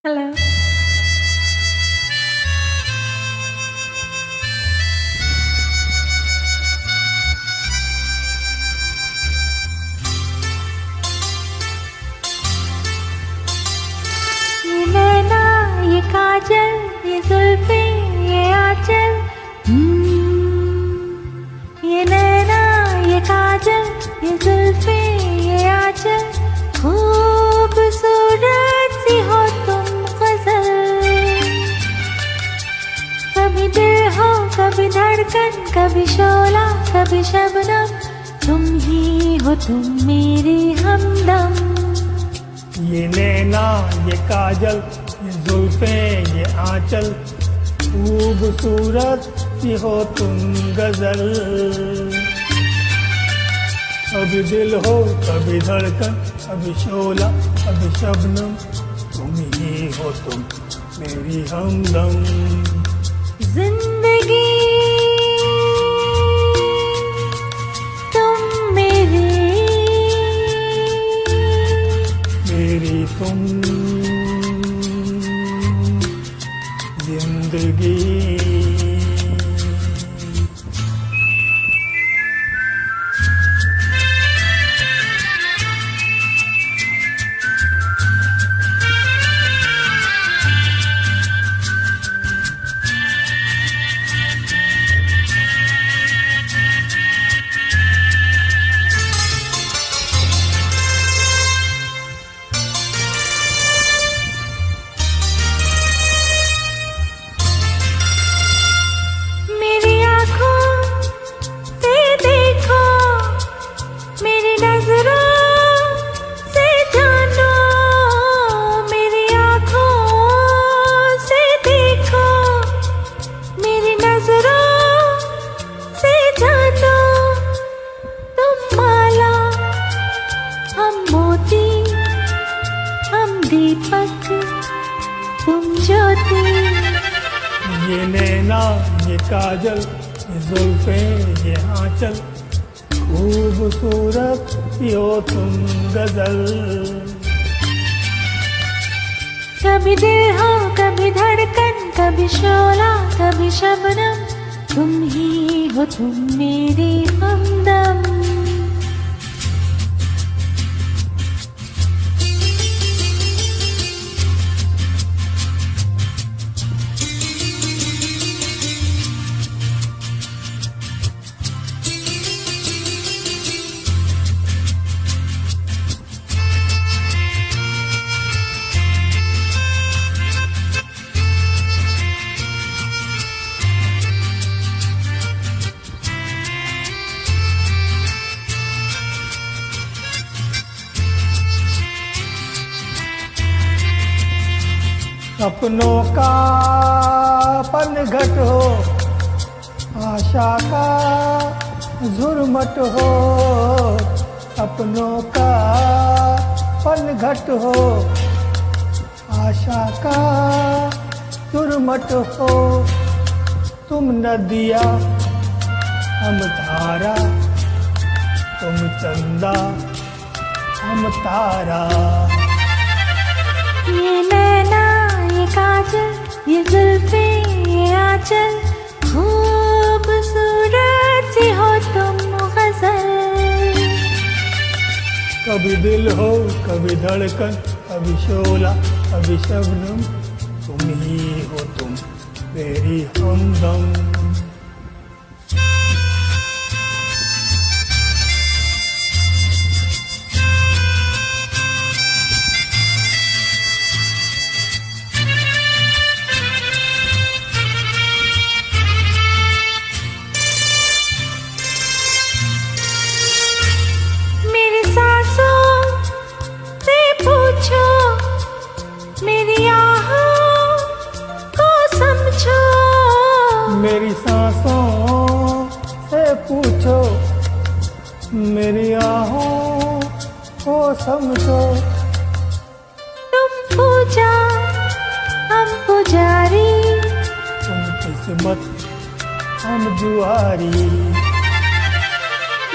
Hello. ये नैना, ये काजल, ये जुल्फे, ये आंचल। ये नैना, ये काजल, ये जुल्फे, ये आंचल। खूबसूरत सी हो तुम गजल। कभी दिल हो, कभी धड़कन, कभी शोला, कभी शबनम। तुम ही हो तुम मेरी हमदम। ये नैना, ये काजल, ये जुल्फे, ये आंचल। खूबसूरत सी हो तुम गजल। कभी दिल हो, कभी धड़कन, कभी शोला, कभी शबनम। तुम ही हो तुम मेरी हमदम। जिंदगी तुम मेरी तुम जिंदगी। मेरी आँखों से देखो, मेरी नजरों से जानो। मेरी आँखों से देखो, मेरी नजरों से जानो। तुम माला, हम मोती, हम दीपक, तुम ज्योति। ये नैना, ये काजल, ये जुल्फे, ये आंचल। खूबसूरत सी हो तुम गजल। कभी दिल हो, कभी धड़कन, कभी शोला, कभी शबनम। तुम ही हो तुम मेरी हमदम। सपनों का पनघट हो, आशा का झुरमट हो। सपनों का पनघट हो, आशा का झुरमट हो। तुम नदिया, हम धारा, तुम चंदा, हम तारा। ये नैना, ये काजल, ये जुल्फे, ये आंचल। खूबसूरत सी हो तुम गजल। कभी दिल हो, कभी धड़कन, कभी शोला, कभी शबनम। तुम ही हो तुम मेरी हमदम। मेरी सांसों से पूछो, मेरी आहों को समझो। मेरी सांसों से पूछो, मेरी आहों को समझो। तुम पूजा, हम पुजारी। तुम किस्मत, हम जुआरी।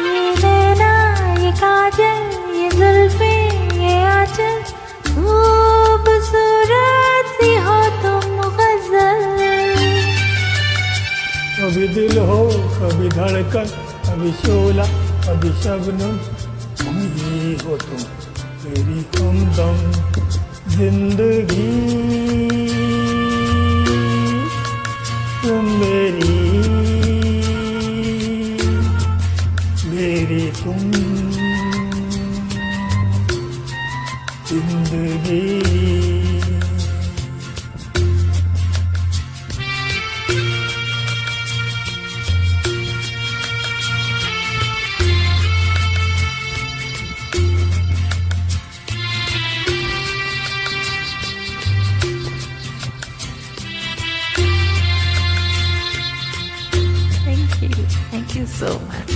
ये नैना, ये काजल, ये जुल्फे, ये आंचल। खूबसूरत कभी धड़कन कभी शोला कभी शबनम तुम ही हो तुम मेरी हमदम जिंदगी तुम मेरी तुम जिंदगी Thank you so much.